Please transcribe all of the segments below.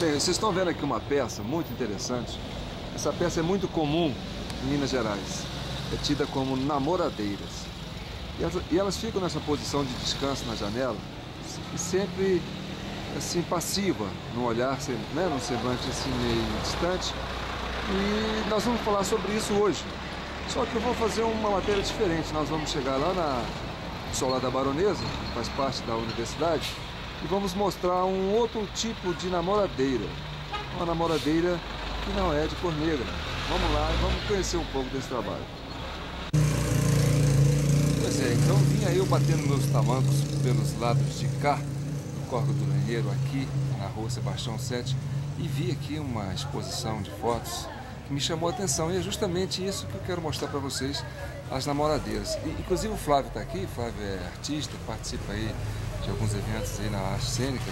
Bem, vocês estão vendo aqui uma peça muito interessante. Essa peça é muito comum em Minas Gerais. É tida como namoradeiras. E elas ficam nessa posição de descanso na janela e sempre assim passiva, no olhar, né, num semblante assim meio distante. E nós vamos falar sobre isso hoje. Só que eu vou fazer uma matéria diferente. Nós vamos chegar lá na Solar da Baronesa, que faz parte da universidade, e vamos mostrar um outro tipo de namoradeira. Uma namoradeira que não é de cor negra. Vamos lá e vamos conhecer um pouco desse trabalho. Pois é, então vinha eu batendo meus tamancos pelos lados de cá, do Córrego do Lenheiro, aqui na rua Sebastião 7, e vi aqui uma exposição de fotos que me chamou a atenção, e é justamente isso que eu quero mostrar para vocês, as namoradeiras. E, inclusive o Flávio está aqui. Flávio é artista, participa aí de alguns eventos aí na arte cênica,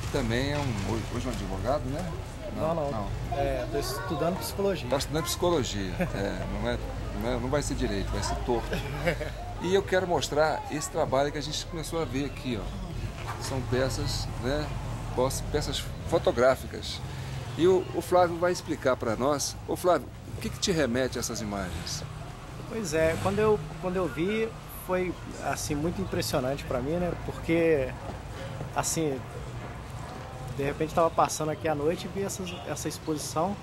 e também é hoje um advogado, né? Não. Estou estudando psicologia. Está estudando psicologia, não vai ser direito, vai ser torto. E eu quero mostrar esse trabalho que a gente começou a ver aqui, ó. São peças, né? Peças fotográficas. E o Flávio vai explicar para nós. Ô Flávio, o que te remete a essas imagens? Pois é, quando eu vi, foi assim muito impressionante para mim, né? Porque assim, de repente estava passando aqui à noite e vi essa exposição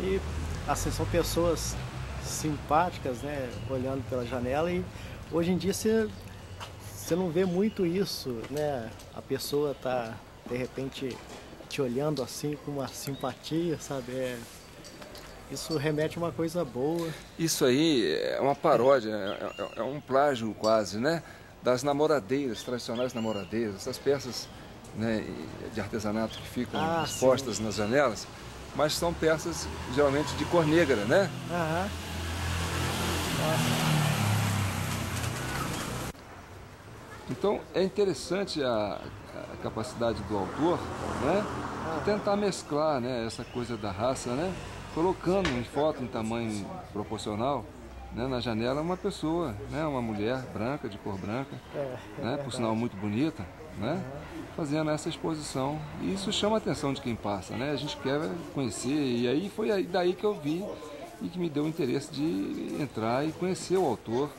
e assim são pessoas simpáticas, né? Olhando pela janela, e hoje em dia você não vê muito isso, né? A pessoa tá de repente te olhando assim com uma simpatia, sabe? Isso remete a uma coisa boa. Isso aí é uma paródia, é um plágio quase, né? Das namoradeiras, tradicionais namoradeiras, essas peças, né, de artesanato que ficam expostas nas janelas, mas são peças geralmente de cor negra, né? Aham. Então é interessante a capacidade do autor, né, de tentar mesclar, né, essa coisa da raça, né, colocando em foto em tamanho proporcional, né, na janela uma pessoa, né, uma mulher branca, de cor branca, né, por sinal muito bonita, né, fazendo essa exposição. E isso chama a atenção de quem passa, né, a gente quer conhecer, e aí foi daí que eu vi e que me deu o interesse de entrar e conhecer o autor.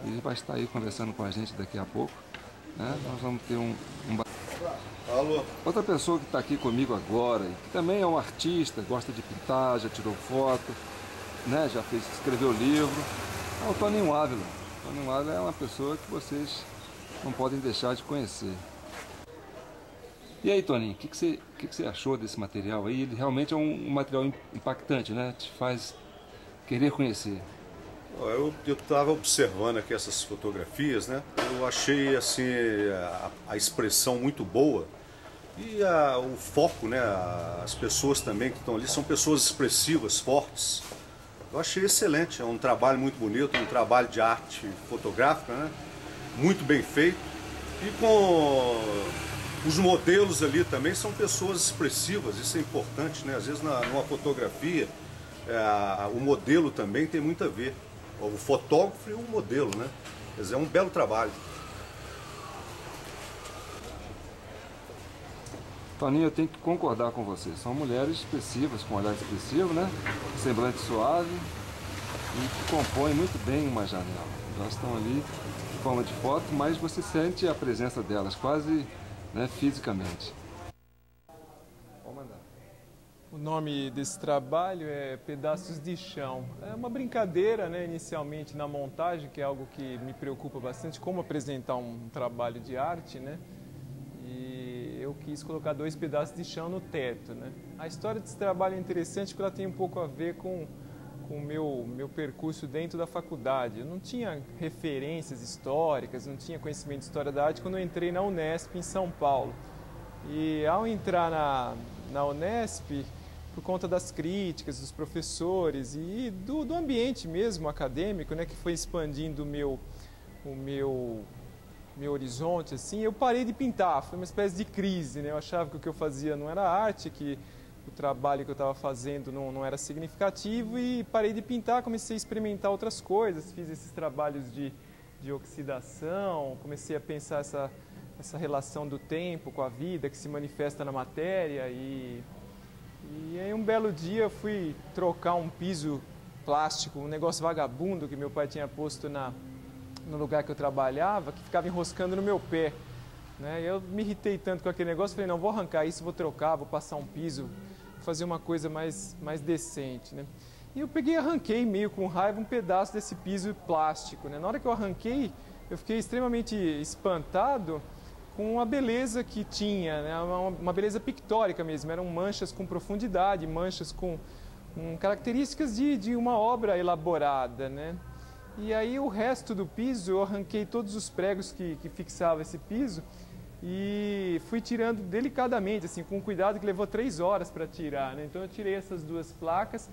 Ele vai estar aí conversando com a gente daqui a pouco, né? Nós vamos ter um Alô. Outra pessoa que está aqui comigo agora, que também é um artista, gosta de pintar, já tirou foto, né? Já escreveu livro, é o Toninho Ávila. O Toninho Ávila é uma pessoa que vocês não podem deixar de conhecer. E aí, Toninho, o que você achou desse material aí? Ele realmente é um material impactante, né? Te faz querer conhecer. Eu estava observando aqui essas fotografias, né? Eu achei assim a expressão muito boa e o foco, né? As pessoas também que estão ali são pessoas expressivas, fortes. Eu achei excelente, é um trabalho muito bonito, um trabalho de arte fotográfica, né? Muito bem feito, e com os modelos ali também são pessoas expressivas. Isso é importante, né? Às vezes numa fotografia o modelo também tem muito a ver. O fotógrafo e o modelo, né? Quer dizer, é um belo trabalho. Toninho, eu tenho que concordar com você. São mulheres expressivas, com olhar expressivo, né? Semblante suave e que compõem muito bem uma janela. Elas estão ali em forma de foto, mas você sente a presença delas quase, né, fisicamente. Pode mandar. O nome desse trabalho é Pedaços de Chão. É uma brincadeira, né, inicialmente na montagem, que é algo que me preocupa bastante, como apresentar um trabalho de arte, né? E eu quis colocar 2 pedaços de chão no teto, né? A história desse trabalho é interessante porque ela tem um pouco a ver com o meu percurso dentro da faculdade. Eu não tinha referências históricas, não tinha conhecimento de história da arte quando eu entrei na Unesp em São Paulo. E ao entrar na Unesp, por conta das críticas dos professores e do ambiente mesmo acadêmico, né, que foi expandindo o meu horizonte, assim, eu parei de pintar. Foi uma espécie de crise, né? Eu achava que o que eu fazia não era arte, que o trabalho que eu estava fazendo não era significativo, e parei de pintar, comecei a experimentar outras coisas, fiz esses trabalhos de oxidação, comecei a pensar essa relação do tempo com a vida que se manifesta na matéria. E aí um belo dia eu fui trocar um piso plástico, um negócio vagabundo que meu pai tinha posto no lugar que eu trabalhava, que ficava enroscando no meu pé, né? Eu me irritei tanto com aquele negócio, falei, não, vou arrancar isso, vou trocar, vou passar um piso, vou fazer uma coisa mais decente, né? E eu peguei e arranquei meio com raiva um pedaço desse piso plástico, né? Na hora que eu arranquei, eu fiquei extremamente espantado com a beleza que tinha, né? Uma beleza pictórica mesmo, eram manchas com profundidade, manchas com características de uma obra elaborada, né? E aí o resto do piso, eu arranquei todos os pregos que fixavam esse piso e fui tirando delicadamente, assim, com cuidado, que levou 3 horas para tirar, né? Então eu tirei essas 2 placas.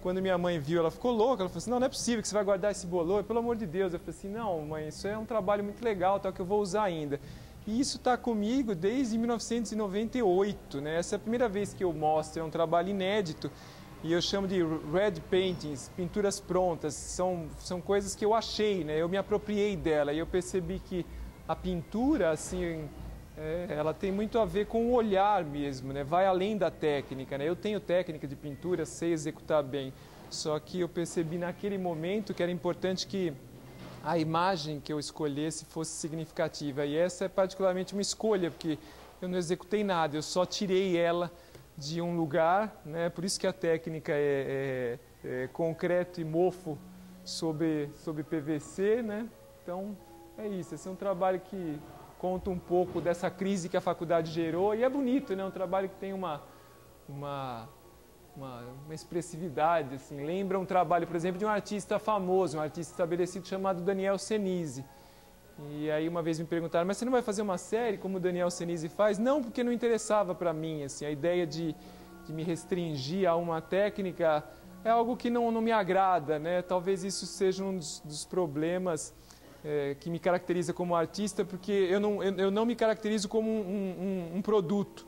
Quando minha mãe viu, ela ficou louca, ela falou assim, não é possível que você vai guardar esse bolor, pelo amor de Deus. Eu falei assim, não, mãe, isso é um trabalho muito legal, tal, que eu vou usar ainda. E isso está comigo desde 1998, né? Essa é a primeira vez que eu mostro, é um trabalho inédito. E eu chamo de red paintings, pinturas prontas, são coisas que eu achei, né? Eu me apropriei dela e eu percebi que a pintura, assim, ela tem muito a ver com o olhar mesmo, né? Vai além da técnica, né? Eu tenho técnica de pintura, sei executar bem, só que eu percebi naquele momento que era importante que a imagem que eu escolhesse fosse significativa. E essa é particularmente uma escolha, porque eu não executei nada, eu só tirei ela de um lugar, né? Por isso que a técnica é concreto e mofo sobre PVC, né? Então é isso, esse é um trabalho que conta um pouco dessa crise que a faculdade gerou e é bonito, né? Um trabalho que tem uma expressividade, assim. Lembra um trabalho, por exemplo, de um artista famoso, um artista estabelecido chamado Daniel Senise. E aí uma vez me perguntaram, mas você não vai fazer uma série como o Daniel Senise faz? Não, porque não interessava para mim, assim, a ideia de me restringir a uma técnica é algo que não me agrada, né? Talvez isso seja um dos problemas que me caracteriza como artista, porque eu não me caracterizo como um produto,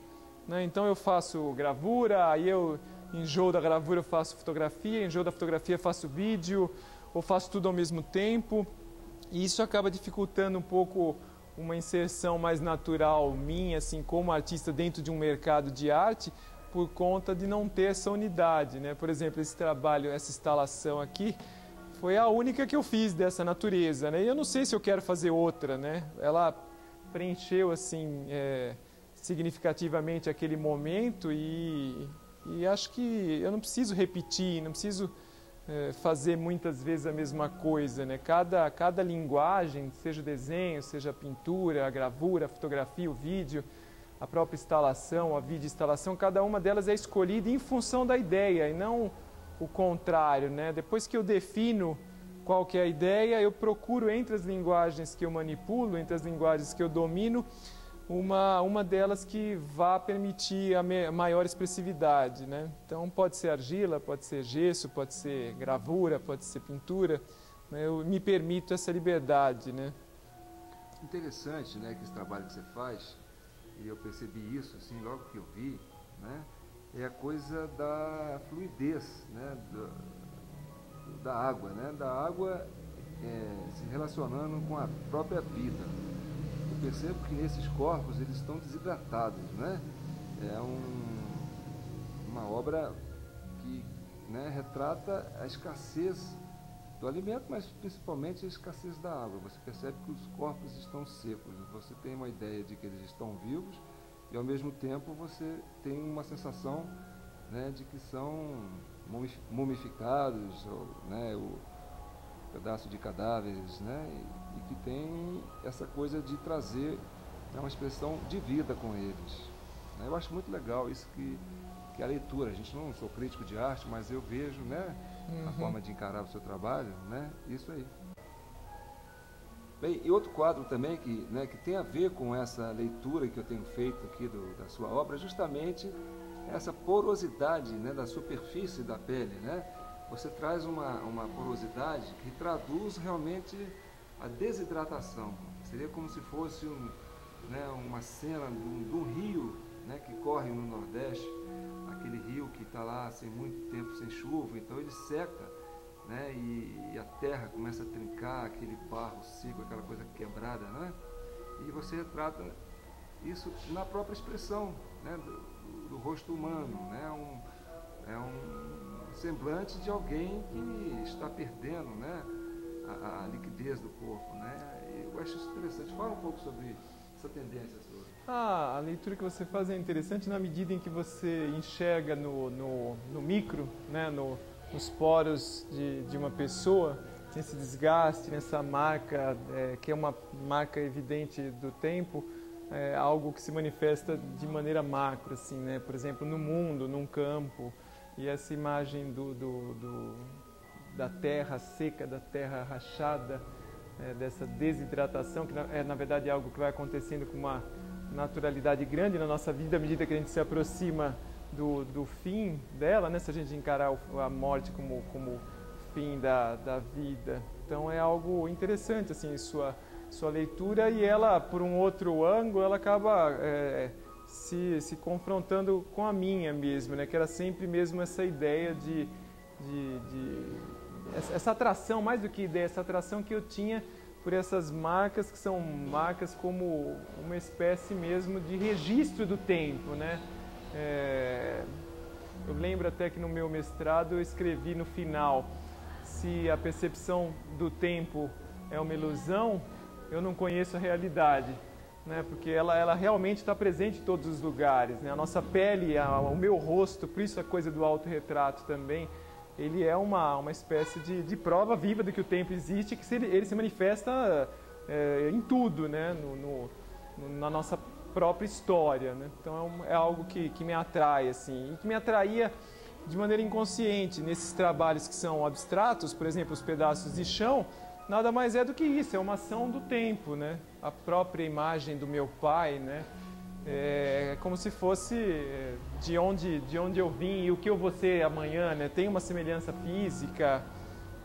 né? Então eu faço gravura, aí eu enjoo da gravura, eu faço fotografia, enjoo da fotografia, faço vídeo, ou faço tudo ao mesmo tempo. E isso acaba dificultando um pouco uma inserção mais natural minha, assim, como artista dentro de um mercado de arte, por conta de não ter essa unidade, né? Por exemplo, esse trabalho, essa instalação aqui, foi a única que eu fiz dessa natureza, né? E eu não sei se eu quero fazer outra, né? Ela preencheu, assim, significativamente aquele momento e acho que eu não preciso repetir, não preciso fazer muitas vezes a mesma coisa, né? Cada linguagem, seja o desenho, seja a pintura, a gravura, a fotografia, o vídeo, a própria instalação, a videoinstalação, cada uma delas é escolhida em função da ideia e não o contrário, né? Depois que eu defino qual que é a ideia, eu procuro entre as linguagens que eu manipulo, entre as linguagens que eu domino, uma delas que vá permitir a maior expressividade, né? Então pode ser argila, pode ser gesso, pode ser gravura, pode ser pintura, né? Eu me permito essa liberdade, né? Interessante, né, que esse trabalho que você faz, e eu percebi isso assim logo que eu vi, né, é a coisa da fluidez, né, da água, né, se relacionando com a própria vida. Eu percebo que nesses corpos eles estão desidratados, né? É uma obra que, né, retrata a escassez do alimento, mas principalmente a escassez da água. Você percebe que os corpos estão secos, você tem uma ideia de que eles estão vivos e ao mesmo tempo você tem uma sensação, né, de que são mumificados, né, o pedaço de cadáveres, né, e que tem essa coisa de trazer, né, uma expressão de vida com eles, né? Eu acho muito legal isso que a leitura, a gente não sou crítico de arte, mas eu vejo, né, a forma de encarar o seu trabalho, né, isso aí. Bem, e outro quadro também que tem a ver com essa leitura que eu tenho feito aqui da sua obra, justamente essa porosidade, né, da superfície da pele, né? Você traz uma porosidade que traduz realmente a desidratação. Seria como se fosse uma cena de um rio, né, que corre no Nordeste, aquele rio que está lá sem muito tempo sem chuva, então ele seca, né, e a terra começa a trincar, aquele barro seco, aquela coisa quebrada, né? E você retrata isso na própria expressão, né, do rosto humano, né, é um semblante de alguém que está perdendo, né, a liquidez do corpo, né? Eu acho isso interessante. Fala um pouco sobre essa tendência sua. A leitura que você faz é interessante na medida em que você enxerga no micro, né, nos poros de uma pessoa, nesse desgaste, nessa marca, que é uma marca evidente do tempo, algo que se manifesta de maneira macro, assim, né? Por exemplo, no mundo, num campo, e essa imagem da terra seca, da terra rachada, dessa desidratação, que na verdade é algo que vai acontecendo com uma naturalidade grande na nossa vida à medida que a gente se aproxima do fim dela, né? Se a gente encarar a morte como fim da vida. Então é algo interessante, assim, sua leitura, e ela, por um outro ângulo, ela acaba se confrontando com a minha mesmo, né? Que era sempre mesmo essa ideia essa atração, mais do que ideia, essa atração que eu tinha por essas marcas, que são marcas como uma espécie mesmo de registro do tempo, né? Eu lembro até que no meu mestrado eu escrevi no final: se a percepção do tempo é uma ilusão, eu não conheço a realidade, né? Porque ela realmente está presente em todos os lugares, né? A nossa pele, o meu rosto, por isso a coisa do autorretrato também, ele é uma espécie de prova viva de que o tempo existe, que ele se manifesta em tudo, né? Na nossa própria história, né? Então é algo que me atrai, assim, e que me atraía de maneira inconsciente nesses trabalhos que são abstratos, por exemplo, os pedaços de chão. Nada mais é do que isso, é uma ação do tempo, né? A própria imagem do meu pai, né? É como se fosse de onde eu vim e o que eu vou ser amanhã, né? Tem uma semelhança física,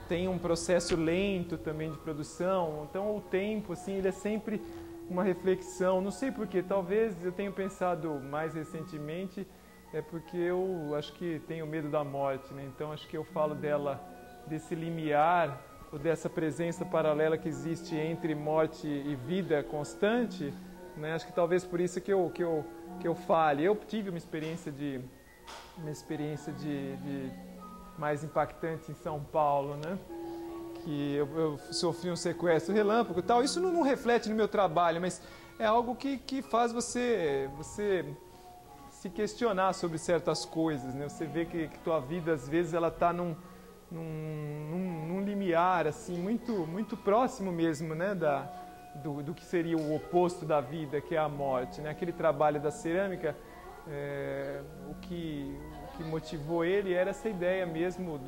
tem um processo lento também de produção. Então o tempo, assim, ele é sempre uma reflexão. Não sei porquê, talvez eu tenha pensado mais recentemente, porque eu acho que tenho medo da morte, né? Então acho que eu falo desse limiar, ou dessa presença paralela que existe entre morte e vida constante, né? Acho que talvez por isso que eu fale. Eu tive uma experiência de mais impactante em São Paulo, né? Que eu sofri um sequestro relâmpago e tal. Isso não reflete no meu trabalho, mas é algo que faz você se questionar sobre certas coisas, né? Você vê que tua vida, às vezes, ela está num limiar, assim, muito próximo mesmo, né? Do que seria o oposto da vida, que é a morte, né? Aquele trabalho da cerâmica, o que motivou ele era essa ideia mesmo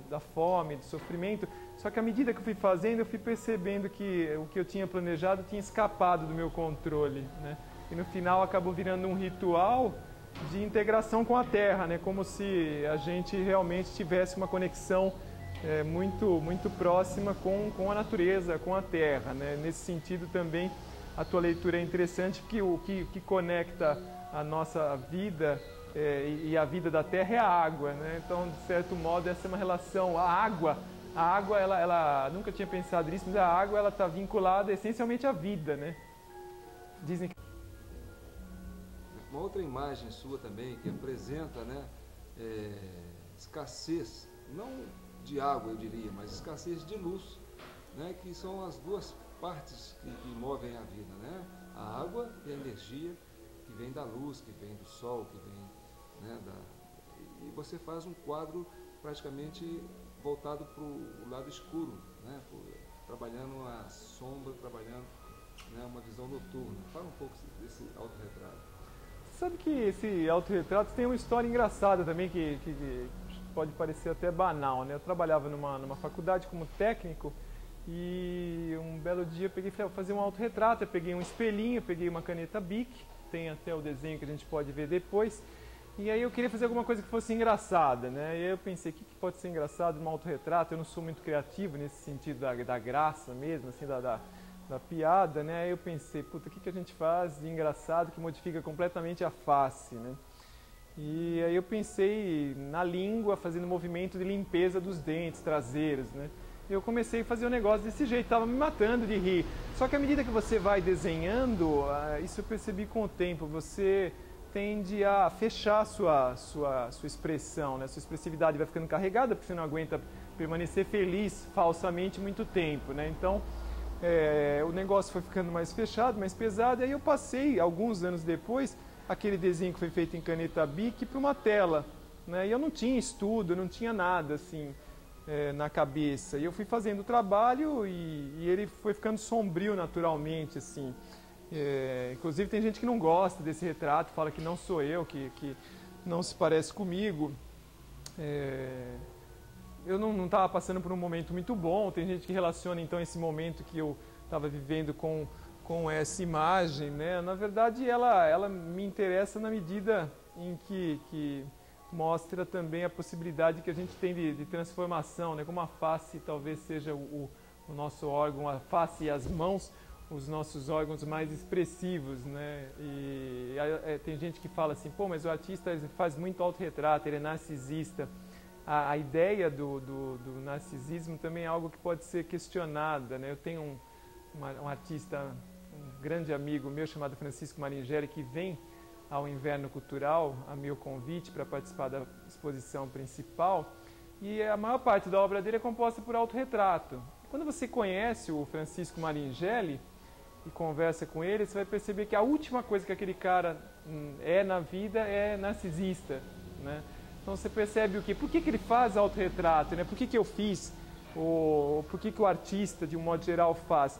da fome, do sofrimento. Só que à medida que eu fui fazendo, eu fui percebendo que o que eu tinha planejado tinha escapado do meu controle, né? E no final acabou virando um ritual de integração com a terra, né? Como se a gente realmente tivesse uma conexão muito próxima com a natureza, com a terra, né? Nesse sentido também a tua leitura é interessante, porque o que conecta a nossa vida e a vida da terra é a água, né? Então, de certo modo, essa é uma relação. A água ela nunca tinha pensado nisso, mas a água ela está vinculada essencialmente à vida, né? Dizem que... Uma outra imagem sua também que apresenta, né, escassez, não de água eu diria, mas escassez de luz, né, que são as duas partes que movem a vida, né? A água e a energia que vem da luz, que vem do sol, que vem, né, e você faz um quadro praticamente voltado para o lado escuro, né, trabalhando a sombra, trabalhando, né, uma visão noturna. Fala um pouco desse autorretrato. Sabe que esse autorretrato tem uma história engraçada também, que pode parecer até banal, né? Eu trabalhava numa faculdade como técnico e um belo dia eu peguei e falei, vou fazer um autorretrato. Eu peguei um espelhinho, peguei uma caneta Bic, tem até o desenho que a gente pode ver depois. E aí eu queria fazer alguma coisa que fosse engraçada, né? E aí eu pensei, o que pode ser engraçado num autorretrato? Eu não sou muito criativo nesse sentido da graça mesmo, assim, da piada, né? Aí eu pensei, puta, o que a gente faz de engraçado que modifica completamente a face, né? E aí eu pensei na língua, fazendo movimento de limpeza dos dentes traseiros, né? eu comecei a fazer o negócio desse jeito, estava me matando de rir. Só que à medida que você vai desenhando, isso eu percebi com o tempo, você tende a fechar a sua expressão, né? Sua expressividade vai ficando carregada, porque você não aguenta permanecer feliz falsamente muito tempo, né? Então, o negócio foi ficando mais fechado, mais pesado, e aí eu passei, alguns anos depois, aquele desenho que foi feito em caneta Bic para uma tela, né? E eu não tinha estudo, não tinha nada assim na cabeça. E eu fui fazendo o trabalho e ele foi ficando sombrio naturalmente, assim. Inclusive tem gente que não gosta desse retrato, fala que não sou eu, que não se parece comigo. Eu não estava passando por um momento muito bom, tem gente que relaciona então esse momento que eu estava vivendo com essa imagem, né? Na verdade ela me interessa na medida em que mostra também a possibilidade que a gente tem de transformação, né? Como a face talvez seja o nosso órgão, a face e as mãos, os nossos órgãos mais expressivos, né? E tem gente que fala assim, pô, mas o artista faz muito autorretrato, ele é narcisista. A ideia do narcisismo também é algo que pode ser questionada, né? Eu tenho um artista, um grande amigo meu chamado Francisco Maringelli, que vem ao Inverno Cultural, a meu convite para participar da exposição principal, e a maior parte da obra dele é composta por autorretrato. Quando você conhece o Francisco Maringelli e conversa com ele, você vai perceber que a última coisa que aquele cara é na vida é narcisista, né? Então você percebe o quê? Por que ele faz autorretrato, né? Por que eu fiz? Ou por que o artista, de um modo geral, faz?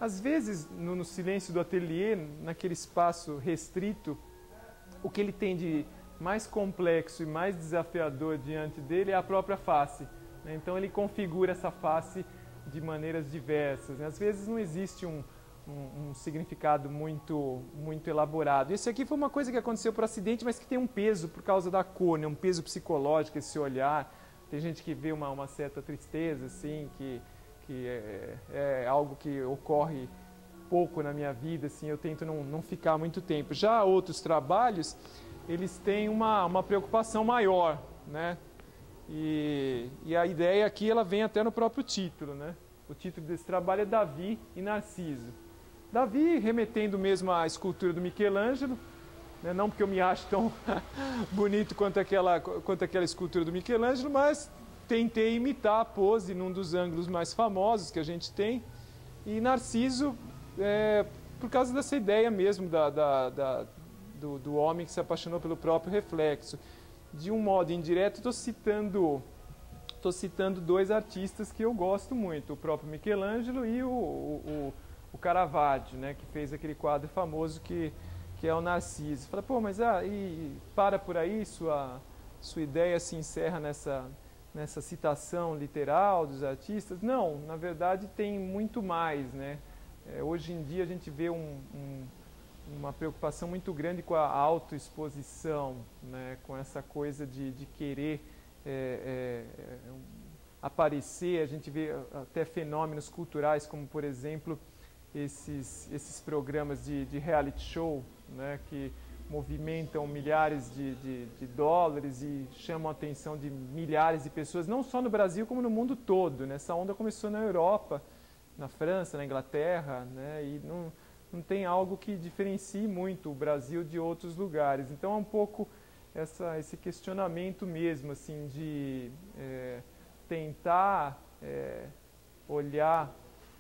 Às vezes, no silêncio do ateliê, naquele espaço restrito, o que ele tem de mais complexo e mais desafiador diante dele é a própria face, né? Então ele configura essa face de maneiras diversas, né? Às vezes não existe um significado muito elaborado. Isso aqui foi uma coisa que aconteceu por acidente, mas que tem um peso por causa da cor, né? Um peso psicológico, esse olhar. Tem gente que vê uma certa tristeza, assim, que é algo que ocorre pouco na minha vida, assim, eu tento não ficar muito tempo. Já outros trabalhos, eles têm uma preocupação maior, né? E a ideia aqui, ela vem até no próprio título, né? O título desse trabalho é Davi e Narciso. Davi remetendo mesmo à escultura do Michelangelo, né? Não porque eu me acho tão bonito quanto aquela escultura do Michelangelo, mas tentei imitar a pose num dos ângulos mais famosos que a gente tem. E Narciso, por causa dessa ideia mesmo do homem que se apaixonou pelo próprio reflexo. De um modo indireto, estou citando dois artistas que eu gosto muito, o próprio Michelangelo e o Caravaggio, né, que fez aquele quadro famoso que é o Narciso. Fala, pô, mas para por aí, sua ideia se encerra nessa citação literal dos artistas? Não, na verdade tem muito mais, né? Hoje em dia a gente vê uma preocupação muito grande com a autoexposição, né? Com essa coisa de querer aparecer. A gente vê até fenômenos culturais como, por exemplo, esses programas de reality show, né? Que movimentam milhares de dólares e chamam a atenção de milhares de pessoas, não só no Brasil como no mundo todo, né? Essa onda começou na Europa, na França, na Inglaterra, né? E não tem algo que diferencie muito o Brasil de outros lugares. Então é um pouco esse questionamento mesmo, assim, de tentar olhar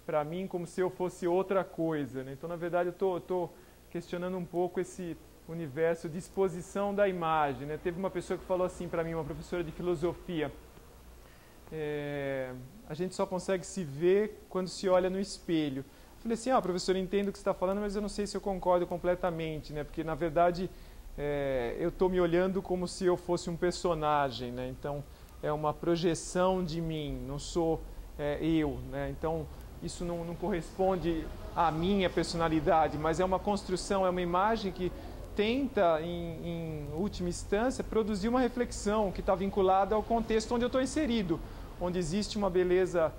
para mim como se eu fosse outra coisa, né? Então, na verdade, eu estou questionando um pouco esse universo de exposição da imagem, né? Teve uma pessoa que falou assim para mim, uma professora de filosofia, a gente só consegue se ver quando se olha no espelho. Eu falei assim, professor, eu entendo o que você está falando, mas eu não sei se eu concordo completamente, né? Porque, na verdade, eu estou me olhando como se eu fosse um personagem, né? Então, é uma projeção de mim, não sou eu, né? Então, isso não corresponde à minha personalidade, mas é uma construção, é uma imagem que tenta, em última instância, produzir uma reflexão que está vinculada ao contexto onde eu estou inserido, onde existe uma beleza,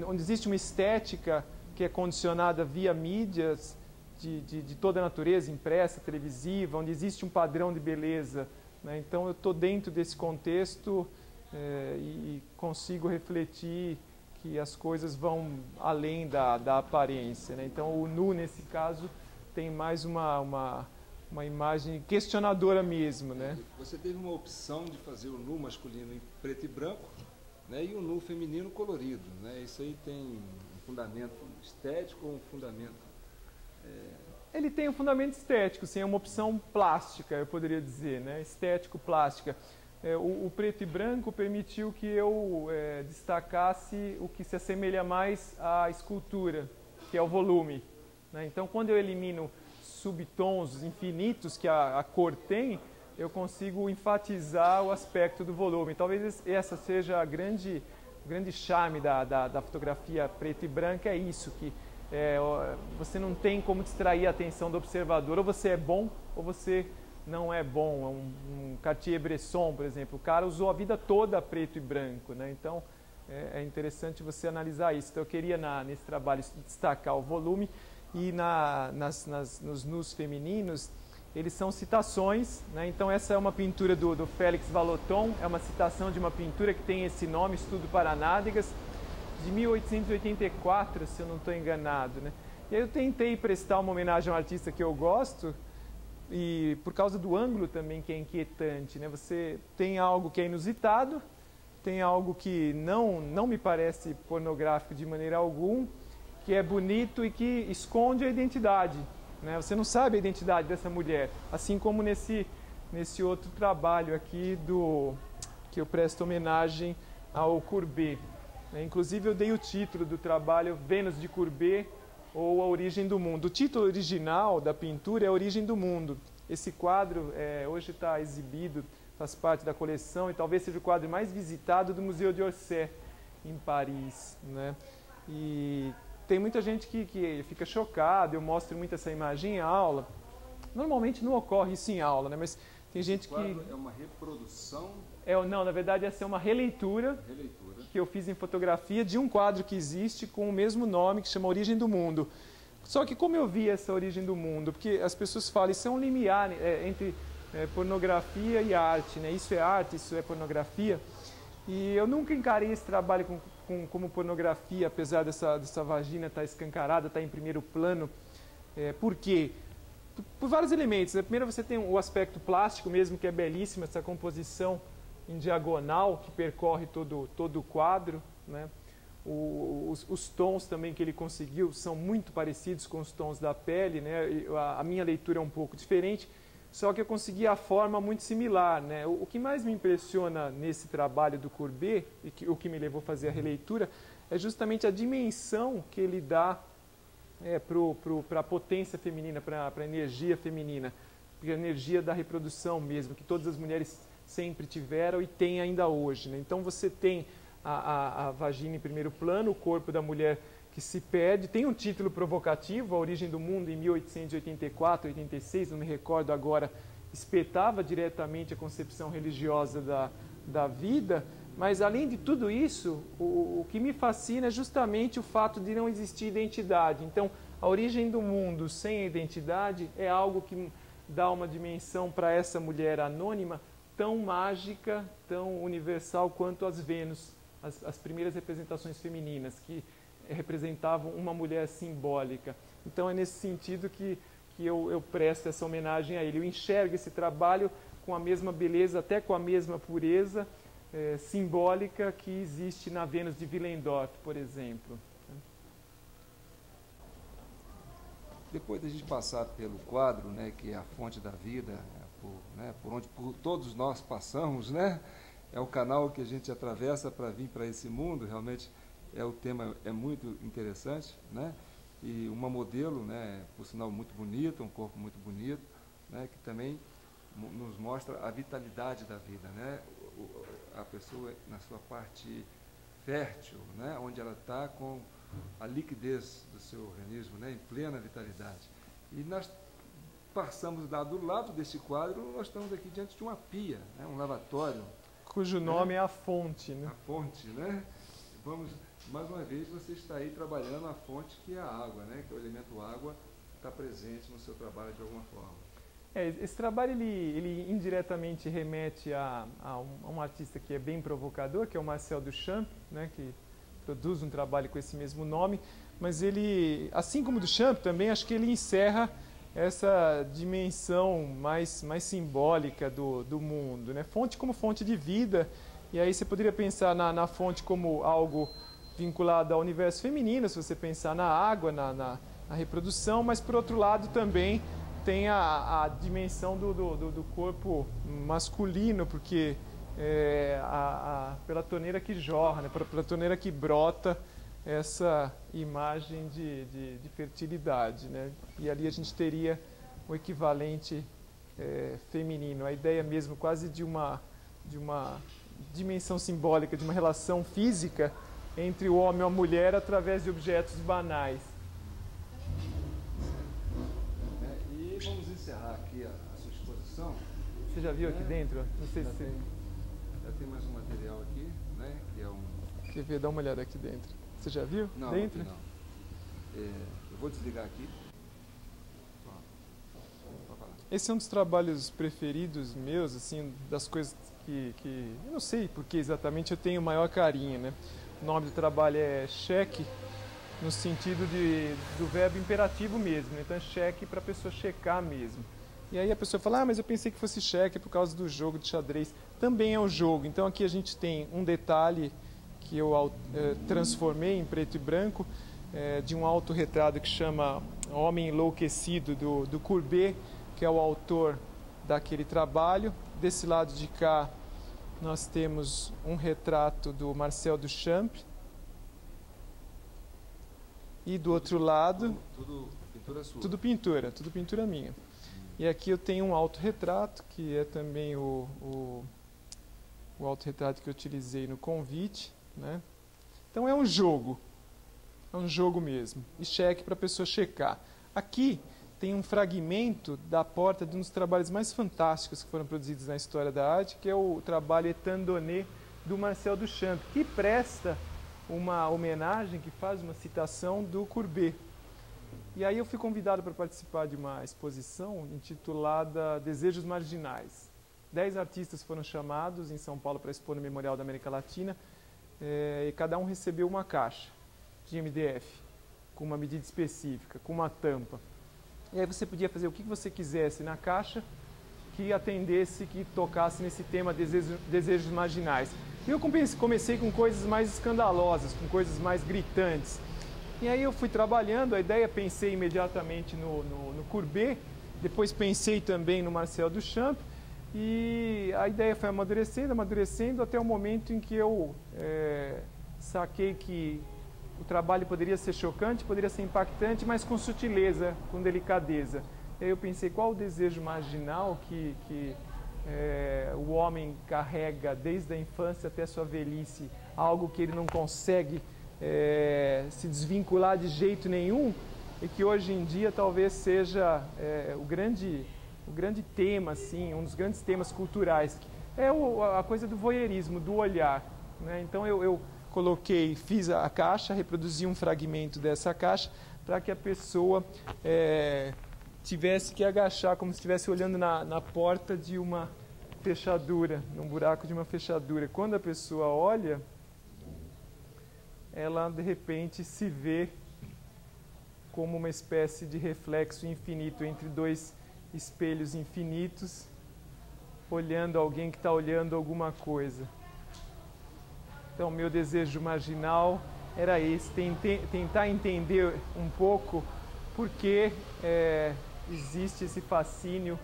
onde existe uma estética que é condicionada via mídias de toda a natureza, impressa, televisiva, onde existe um padrão de beleza, né? Então eu estou dentro desse contexto e consigo refletir que as coisas vão além da aparência, né? Então o nu, nesse caso, tem mais uma imagem questionadora mesmo, né? Você teve uma opção de fazer o nu masculino em preto e branco, né, e o nu feminino colorido, né? Isso aí tem um fundamento estético ou um fundamento... Ele tem um fundamento estético, sim, é uma opção plástica, eu poderia dizer, né? Estético-plástica. O preto e branco permitiu que eu destacasse o que se assemelha mais à escultura, que é o volume, né? Então, quando eu elimino subtons infinitos que a cor tem, eu consigo enfatizar o aspecto do volume. Talvez essa seja o grande charme da fotografia preta e branca, é isso, que você não tem como distrair a atenção do observador, ou você é bom ou você não é bom. Um Cartier-Bresson, por exemplo, o cara usou a vida toda preto e branco, né? Então é interessante você analisar isso. Então eu queria nesse trabalho destacar o volume, e nos nus femininos eles são citações, né? Então essa é uma pintura do Félix Vallotton, é uma citação de uma pintura que tem esse nome, Estudo para Nádegas, de 1884, se eu não estou enganado, né? E aí eu tentei prestar uma homenagem a um artista que eu gosto, e por causa do ângulo também, que é inquietante, né? Você tem algo que é inusitado, tem algo que não me parece pornográfico de maneira alguma, que é bonito e que esconde a identidade, né? Você não sabe a identidade dessa mulher, assim como nesse outro trabalho aqui que eu presto homenagem ao Courbet. Inclusive eu dei o título do trabalho Vênus de Courbet, ou A Origem do Mundo. O título original da pintura é A Origem do Mundo. Esse quadro hoje está exibido, faz parte da coleção, e talvez seja o quadro mais visitado do Museu de Orsay, em Paris, né? E tem muita gente que fica chocada, eu mostro muito essa imagem em aula. Normalmente não ocorre isso em aula, né? Mas tem gente que... Esse quadro é uma reprodução? Não, na verdade essa é uma releitura que eu fiz em fotografia de um quadro que existe com o mesmo nome, que chama Origem do Mundo. Só que como eu vi essa Origem do Mundo? Porque as pessoas falam, isso é um limiar entre pornografia e arte, né? Isso é arte, isso é pornografia. E eu nunca encarei esse trabalho como pornografia, apesar dessa vagina estar escancarada, estar em primeiro plano. Por quê? Por vários elementos. Primeiro, você tem o aspecto plástico mesmo, que é belíssimo, essa composição em diagonal que percorre todo o quadro, né? Os tons também que ele conseguiu são muito parecidos com os tons da pele, né? A minha leitura é um pouco diferente, só que eu consegui a forma muito similar, né? O que mais me impressiona nesse trabalho do Courbet, e o que me levou a fazer a releitura, é justamente a dimensão que ele dá para a potência feminina, para a energia feminina, para a energia da reprodução mesmo, que todas as mulheres sempre tiveram e têm ainda hoje, né? Então você tem a vagina em primeiro plano, o corpo da mulher que se perde, tem um título provocativo, A Origem do Mundo, em 1884, 86, não me recordo agora, espetava diretamente a concepção religiosa da vida, mas além de tudo isso, o que me fascina é justamente o fato de não existir identidade. Então, a origem do mundo sem identidade é algo que dá uma dimensão para essa mulher anônima tão mágica, tão universal quanto as Vênus, as primeiras representações femininas, que representavam uma mulher simbólica. Então é nesse sentido que eu presto essa homenagem a ele. Eu enxergo esse trabalho com a mesma beleza, até com a mesma pureza simbólica que existe na Vênus de Willendorf, por exemplo. Depois da gente passar pelo quadro, né, que é a fonte da vida, por onde todos nós passamos, né? É o canal que a gente atravessa para vir para esse mundo. Realmente o tema é muito interessante, né? E uma modelo, né, por sinal muito bonita, um corpo muito bonito, né, que também nos mostra a vitalidade da vida, né? A pessoa na sua parte fértil, né, onde ela está com a liquidez do seu organismo, né, em plena vitalidade. E nós passamos do lado desse quadro, nós estamos aqui diante de uma pia, né, um lavatório. Cujo nome é a fonte, né? A fonte, né? Vamos, mais uma vez, você está aí trabalhando a fonte que é a água, né? Que o elemento água está presente no seu trabalho de alguma forma. Esse trabalho ele indiretamente remete a um artista que é bem provocador, que é o Marcel Duchamp, né, que produz um trabalho com esse mesmo nome, mas ele, assim como Duchamp também, acho que ele encerra essa dimensão mais simbólica do mundo, né? Fonte como fonte de vida, e aí você poderia pensar na fonte como algo vinculado ao universo feminino, se você pensar na água, na reprodução, mas por outro lado também tem a dimensão do corpo masculino, porque pela torneira que jorra, né, pela torneira que brota essa imagem de fertilidade, né? E ali a gente teria o equivalente feminino, a ideia mesmo quase de uma dimensão simbólica, de uma relação física entre o homem e a mulher através de objetos banais. E vamos encerrar aqui a sua exposição. Você já viu aqui dentro? Não sei se você... Já tem mais um material aqui, né? Que é um... Quer ver? Dá uma olhada aqui dentro. Você já viu? Não, dentro? não. Eu vou desligar aqui. Esse é um dos trabalhos preferidos meus, assim, das coisas que eu não sei porque exatamente eu tenho o maior carinho, né? O nome do trabalho é cheque, no sentido do verbo imperativo mesmo, né? Então é cheque para a pessoa checar mesmo. E aí a pessoa fala, mas eu pensei que fosse cheque por causa do jogo de xadrez. Também é um jogo. Então aqui a gente tem um detalhe que eu transformei em preto e branco, de um autorretrato que chama Homem Enlouquecido, do Courbet, que é o autor daquele trabalho. Desse lado de cá nós temos um retrato do Marcel Duchamp. E do outro lado... Tudo pintura sua? Tudo pintura minha. E aqui eu tenho um autorretrato, que é também o autorretrato que eu utilizei no convite, né? Então é um jogo mesmo, e cheque para a pessoa checar. Aqui tem um fragmento da porta de um dos trabalhos mais fantásticos que foram produzidos na história da arte, que é o trabalho Étant donné do Marcel Duchamp, que presta uma homenagem, que faz uma citação do Courbet. E aí eu fui convidado para participar de uma exposição intitulada Desejos Marginais. 10 artistas foram chamados em São Paulo para expor no Memorial da América Latina, e cada um recebeu uma caixa de MDF, com uma medida específica, com uma tampa. E aí você podia fazer o que você quisesse na caixa que atendesse, que tocasse nesse tema desejos marginais. E eu comecei com coisas mais escandalosas, com coisas mais gritantes. E aí eu fui trabalhando, a ideia, pensei imediatamente no Courbet, depois pensei também no Marcel Duchamp, e a ideia foi amadurecendo, até o momento em que eu saquei que o trabalho poderia ser chocante, poderia ser impactante, mas com sutileza, com delicadeza. E aí eu pensei, qual o desejo marginal que o homem carrega desde a infância até a sua velhice, algo que ele não consegue se desvincular de jeito nenhum, e que hoje em dia talvez seja o grande tema, assim, um dos grandes temas culturais, é a coisa do voyeurismo, do olhar, né? Então eu fiz a caixa, reproduzi um fragmento dessa caixa para que a pessoa tivesse que agachar como se estivesse olhando na porta de uma fechadura, num buraco de uma fechadura. Quando a pessoa olha, ela de repente se vê como uma espécie de reflexo infinito entre dois espelhos infinitos, olhando alguém que está olhando alguma coisa. Então, meu desejo marginal era esse, tentar entender um pouco por que existe esse fascínio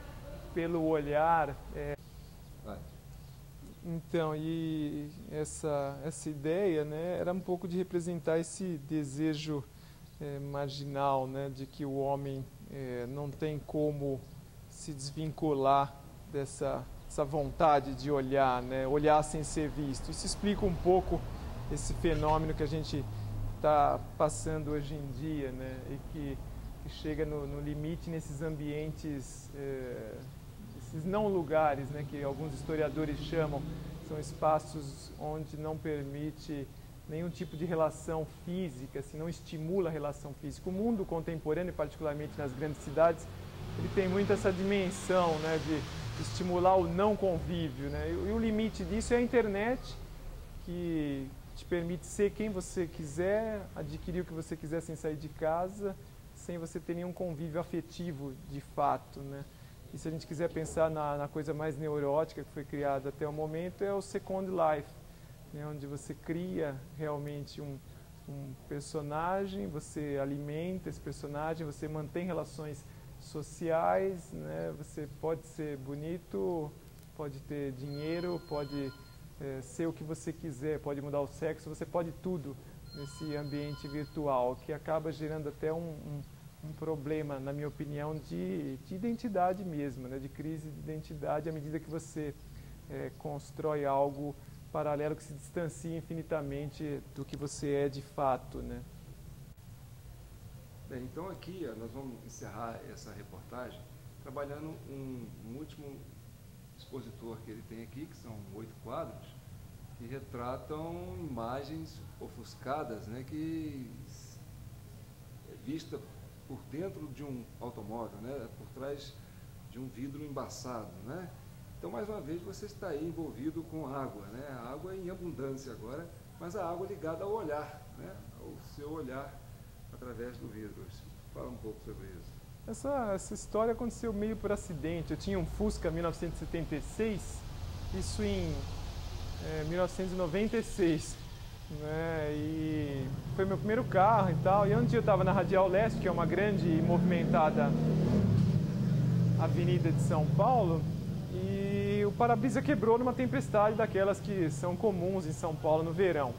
pelo olhar. Então, e essa ideia, né, era um pouco de representar esse desejo marginal, né, de que o homem não tem como se desvincular dessa vontade de olhar, né, olhar sem ser visto. Isso explica um pouco esse fenômeno que a gente está passando hoje em dia, né, e que chega no limite nesses ambientes, esses não lugares, né, que alguns historiadores chamam, são espaços onde não permite nenhum tipo de relação física, assim, não estimula a relação física. O mundo contemporâneo, particularmente nas grandes cidades, ele tem muito essa dimensão, né, de estimular o não convívio, né? E o limite disso é a internet, que te permite ser quem você quiser, adquirir o que você quiser sem sair de casa, sem você ter nenhum convívio afetivo de fato, né? E se a gente quiser pensar na coisa mais neurótica que foi criada até o momento, é o Second Life, né? Onde você cria realmente um personagem, você alimenta esse personagem, você mantém relações sociais, né? Você pode ser bonito, pode ter dinheiro, pode ser o que você quiser, pode mudar o sexo, você pode tudo nesse ambiente virtual, que acaba gerando até um problema, na minha opinião, de identidade mesmo, né? De crise de identidade, à medida que você constrói algo paralelo que se distancia infinitamente do que você é de fato, né? Bem, então aqui nós vamos encerrar essa reportagem trabalhando um último expositor que ele tem aqui, que são 8 quadros, que retratam imagens ofuscadas, né, que é vista por dentro de um automóvel, né, por trás de um vidro embaçado, né? Então, mais uma vez, você está aí envolvido com água, né? A água em abundância agora, mas a água ligada ao olhar, né? Ao seu olhar através do vidro. Fala um pouco sobre isso. Essa história aconteceu meio por acidente. Eu tinha um Fusca 1976, isso em 1996, né? E foi meu primeiro carro e tal. E um dia eu estava na Radial Leste, que é uma grande e movimentada avenida de São Paulo, e o para-brisa quebrou numa tempestade daquelas que são comuns em São Paulo no verão.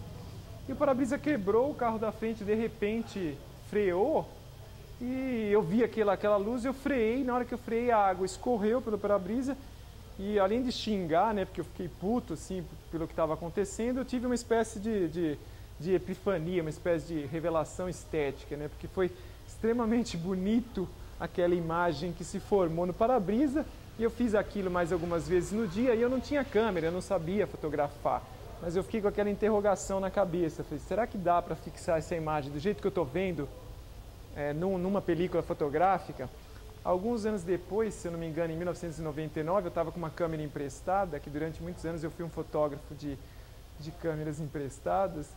E o para-brisa quebrou, o carro da frente de repente freou, e eu vi aquela luz, eu freiei, na hora que eu freiei a água escorreu pelo para-brisa, e além de xingar, né, porque eu fiquei puto assim, pelo que estava acontecendo, eu tive uma espécie de epifania, uma espécie de revelação estética, né, porque foi extremamente bonito aquela imagem que se formou no para-brisa, e eu fiz aquilo mais algumas vezes no dia, e eu não tinha câmera, eu não sabia fotografar, mas eu fiquei com aquela interrogação na cabeça, falei, será que dá para fixar essa imagem do jeito que eu estou vendo numa película fotográfica? Alguns anos depois, se eu não me engano, em 1999, eu estava com uma câmera emprestada, que durante muitos anos eu fui um fotógrafo de câmeras emprestadas,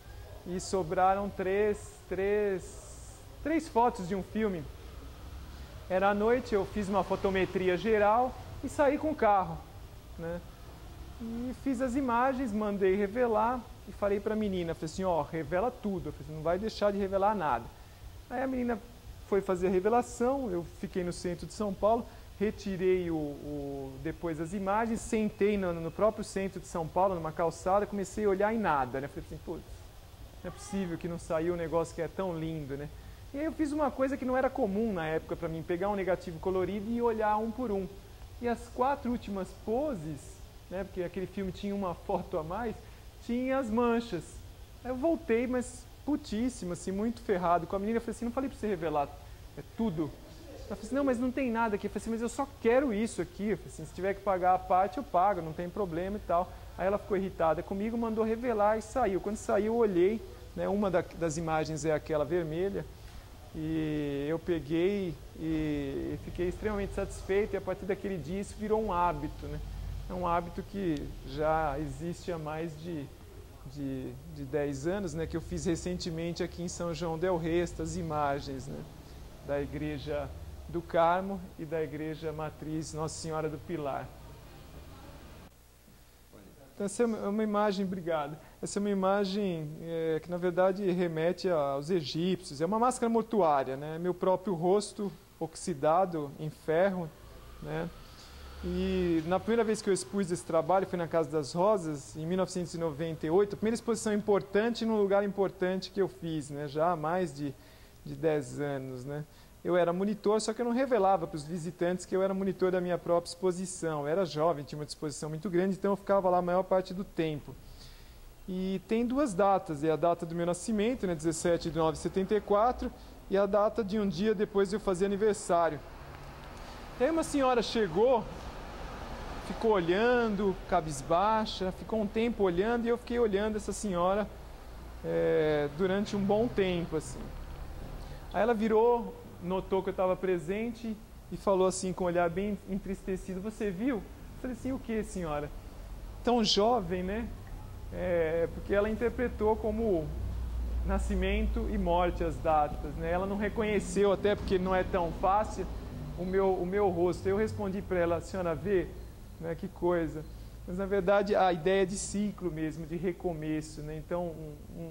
e sobraram três fotos de um filme. Era à noite, eu fiz uma fotometria geral e saí com o carro, né? E fiz as imagens, mandei revelar e falei para a menina, falei assim, ó, revela tudo, eu falei assim, não vai deixar de revelar nada. Aí a menina foi fazer a revelação, eu fiquei no centro de São Paulo, retirei depois as imagens, sentei no próprio centro de São Paulo, numa calçada, comecei a olhar em nada, né? Falei assim, putz, não é possível que não saiu um negócio que é tão lindo, né? E aí eu fiz uma coisa que não era comum na época para mim, pegar um negativo colorido e olhar um por um. E as 4 últimas poses, né, porque aquele filme tinha uma foto a mais, tinha as manchas. Aí eu voltei, mas putíssimo, assim, muito ferrado com a menina. Eu falei assim, não falei para você revelar tudo? Ela falou assim, não, mas não tem nada aqui. Eu falei assim, mas eu só quero isso aqui. Eu falei assim, se tiver que pagar a parte, eu pago, não tem problema e tal. Aí ela ficou irritada comigo, mandou revelar e saiu. Quando saiu, eu olhei, né, uma das imagens é aquela vermelha, e eu peguei e fiquei extremamente satisfeito, e a partir daquele dia isso virou um hábito, né? É um hábito que já existe há mais de 10 anos, né? Que eu fiz recentemente aqui em São João del Rei, estas imagens, né? Da Igreja do Carmo e da Igreja Matriz Nossa Senhora do Pilar. Então, essa é uma imagem, obrigado. Essa é uma imagem que, na verdade, remete aos egípcios. É uma máscara mortuária, né? Meu próprio rosto oxidado em ferro, né? E na primeira vez que eu expus esse trabalho, foi na Casa das Rosas, em 1998, a primeira exposição importante num lugar importante que eu fiz, né? Já há mais de 10 anos, né? Eu era monitor, só que eu não revelava para os visitantes que eu era monitor da minha própria exposição. Eu era jovem, tinha uma disposição muito grande, então eu ficava lá a maior parte do tempo. E tem 2 datas, é a data do meu nascimento, né, 17 de 9 de 74, e a data de um dia depois de eu fazer aniversário. E aí uma senhora chegou, ficou olhando, cabisbaixa, ficou um tempo olhando, e eu fiquei olhando essa senhora durante um bom tempo, assim. Aí ela virou, notou que eu estava presente e falou assim com um olhar bem entristecido: "Você viu?" Eu falei assim: "O que, senhora?" "Tão jovem, né?" Porque ela interpretou como nascimento e morte as datas, né? Ela não reconheceu, até porque não é tão fácil, o meu rosto. Eu respondi para ela: "A senhora vê, né, que coisa." Mas na verdade a ideia de ciclo mesmo, de recomeço, né? Então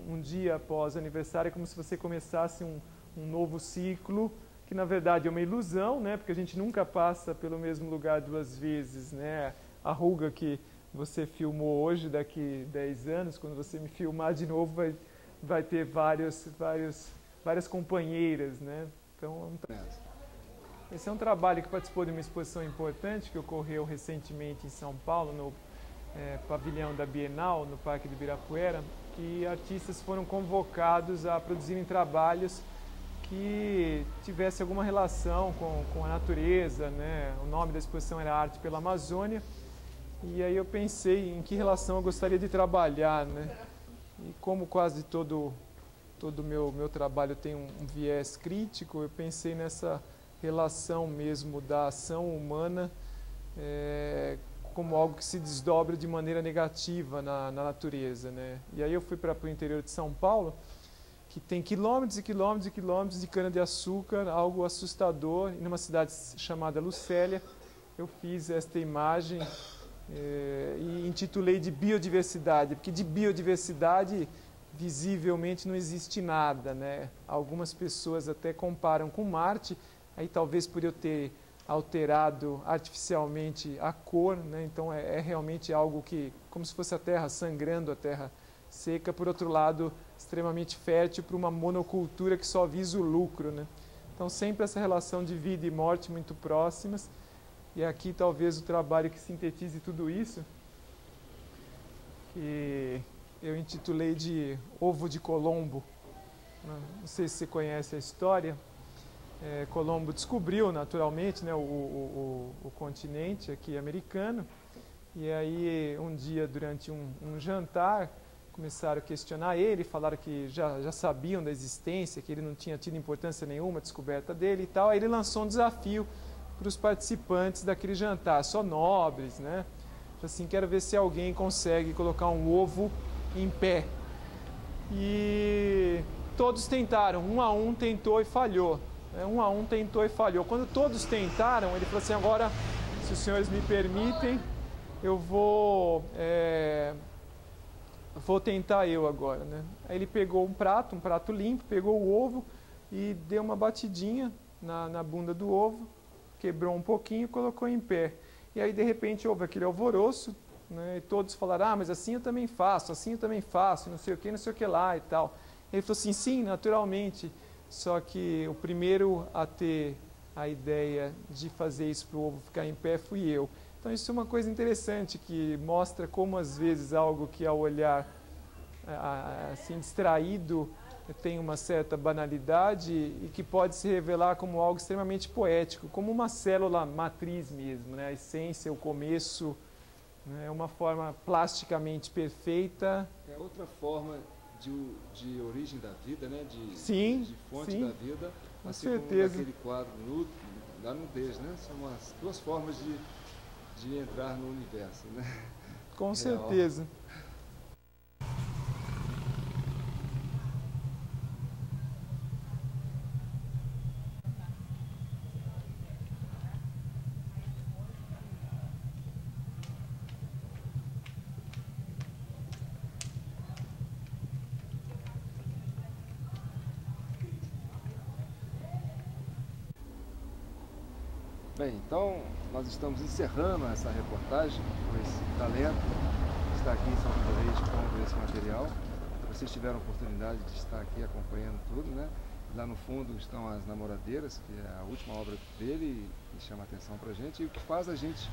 um dia após o aniversário é como se você começasse um novo ciclo, que na verdade é uma ilusão, né? Porque a gente nunca passa pelo mesmo lugar duas vezes, né? A ruga que você filmou hoje, daqui 10 anos, quando você me filmar de novo, vai ter várias companheiras, né? Então, esse é um trabalho que participou de uma exposição importante que ocorreu recentemente em São Paulo, no pavilhão da Bienal, no Parque de Ibirapuera, que artistas foram convocados a produzirem trabalhos que tivesse alguma relação com a natureza, né? O nome da exposição era Arte pela Amazônia, e aí eu pensei em que relação eu gostaria de trabalhar, né? E como quase todo meu trabalho tem um viés crítico, eu pensei nessa relação mesmo da ação humana como algo que se desdobra de maneira negativa na natureza, né? E aí eu fui para o interior de São Paulo, que tem quilômetros e quilômetros e quilômetros de cana-de-açúcar, algo assustador, e numa cidade chamada Lucélia eu fiz esta imagem e intitulei de biodiversidade, porque de biodiversidade visivelmente não existe nada, né? Algumas pessoas até comparam com Marte, aí talvez por eu ter alterado artificialmente a cor, né? Então é realmente algo que, como se fosse a terra sangrando, a terra seca, por outro lado, extremamente fértil para uma monocultura que só visa o lucro, né? Então sempre essa relação de vida e morte muito próximas, e aqui talvez o trabalho que sintetize tudo isso, que eu intitulei de Ovo de Colombo. Não sei se você conhece a história. Colombo descobriu naturalmente, né, o continente aqui americano, e aí um dia durante um jantar começaram a questionar ele, falaram que já sabiam da existência, que ele não tinha tido importância nenhuma, a descoberta dele e tal. Aí ele lançou um desafio para os participantes daquele jantar, só nobres, né? Assim, quero ver se alguém consegue colocar um ovo em pé. E todos tentaram, um a um tentou e falhou. Um a um tentou e falhou. Quando todos tentaram, ele falou assim: agora, se os senhores me permitem, eu vou tentar eu agora, né? Aí ele pegou um prato limpo, pegou o ovo e deu uma batidinha na bunda do ovo, quebrou um pouquinho e colocou em pé. E aí de repente houve aquele alvoroço, né? E todos falaram: ah, mas assim eu também faço, não sei o que lá e tal. Ele falou assim: sim, naturalmente. Só que o primeiro a ter a ideia de fazer isso para o ovo ficar em pé fui eu. Então isso é uma coisa interessante, que mostra como às vezes algo que ao olhar assim distraído tem uma certa banalidade e que pode se revelar como algo extremamente poético, como uma célula matriz mesmo, né? A essência, o começo, né? É uma forma plasticamente perfeita. É outra forma de origem da vida, né? Sim, de fonte sim, da vida, com assim certeza. como naquele quadro da nudez, né? São as duas formas de entrar no universo, né? Com Real. certeza. Bem, então nós estamos encerrando essa reportagem com esse talento que está aqui em São João do Rei expondo esse material. Vocês tiveram a oportunidade de estar aqui acompanhando tudo, né? Lá no fundo estão as Namoradeiras, que é a última obra dele e chama a atenção pra gente, e o que faz a gente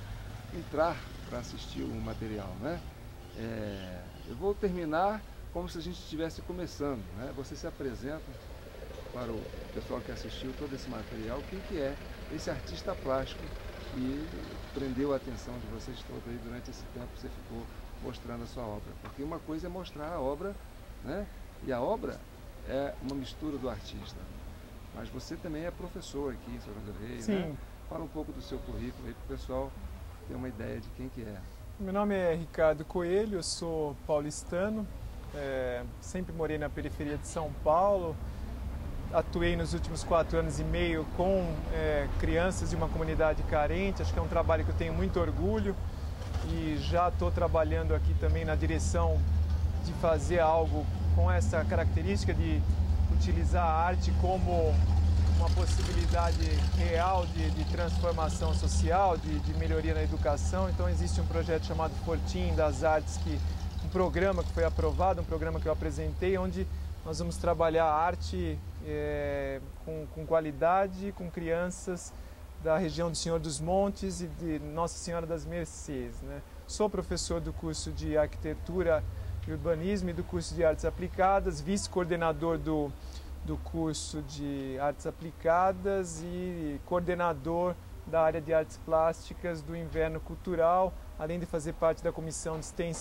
entrar para assistir o material, né? Eu vou terminar como se a gente estivesse começando, né? Você se apresenta para o pessoal que assistiu todo esse material, quem que é esse artista plástico que prendeu a atenção de vocês todos aí durante esse tempo que você ficou mostrando a sua obra. Porque uma coisa é mostrar a obra, né? E a obra é uma mistura do artista. Mas você também é professor aqui em São João do Rei, Sim. né? Fala um pouco do seu currículo aí para o pessoal ter uma ideia de quem que é. Meu nome é Ricardo Coelho, eu sou paulistano, sempre morei na periferia de São Paulo, atuei nos últimos 4 anos e meio com crianças de uma comunidade carente, acho que é um trabalho que eu tenho muito orgulho e já estou trabalhando aqui também na direção de fazer algo com essa característica de utilizar a arte como uma possibilidade real de transformação social, de melhoria na educação. Então existe um projeto chamado Fortim das Artes, um programa que foi aprovado, um programa que eu apresentei, onde nós vamos trabalhar a arte com qualidade, com crianças da região do Senhor dos Montes e de Nossa Senhora das Mercês, né? Sou professor do curso de Arquitetura e Urbanismo e do curso de Artes Aplicadas, vice-coordenador do curso de Artes Aplicadas e coordenador da área de Artes Plásticas do Inverno Cultural, além de fazer parte da comissão de extensão